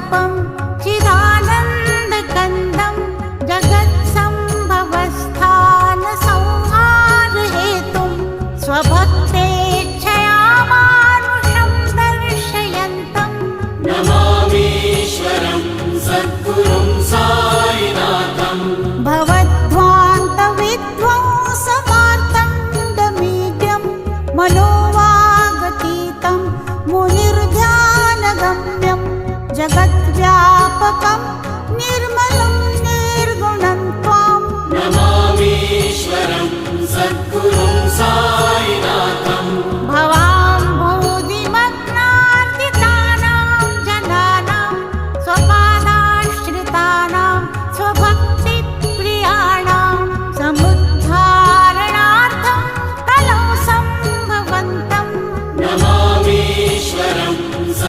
स्वरूपं चिदानन्दकन्दं जगत्सम्भवस्थानसंहारहेतुं स्वभक्तेच्छया मानुषं दर्शयन्तं नमामीश्वरं सद्गुरुं साईनाथं भवद्ध्वान्तविध्वंसमार्तण्डमीड्यं मनोवागतीतं मुनिर्ध्यानगम्यं जगद्व्यापकं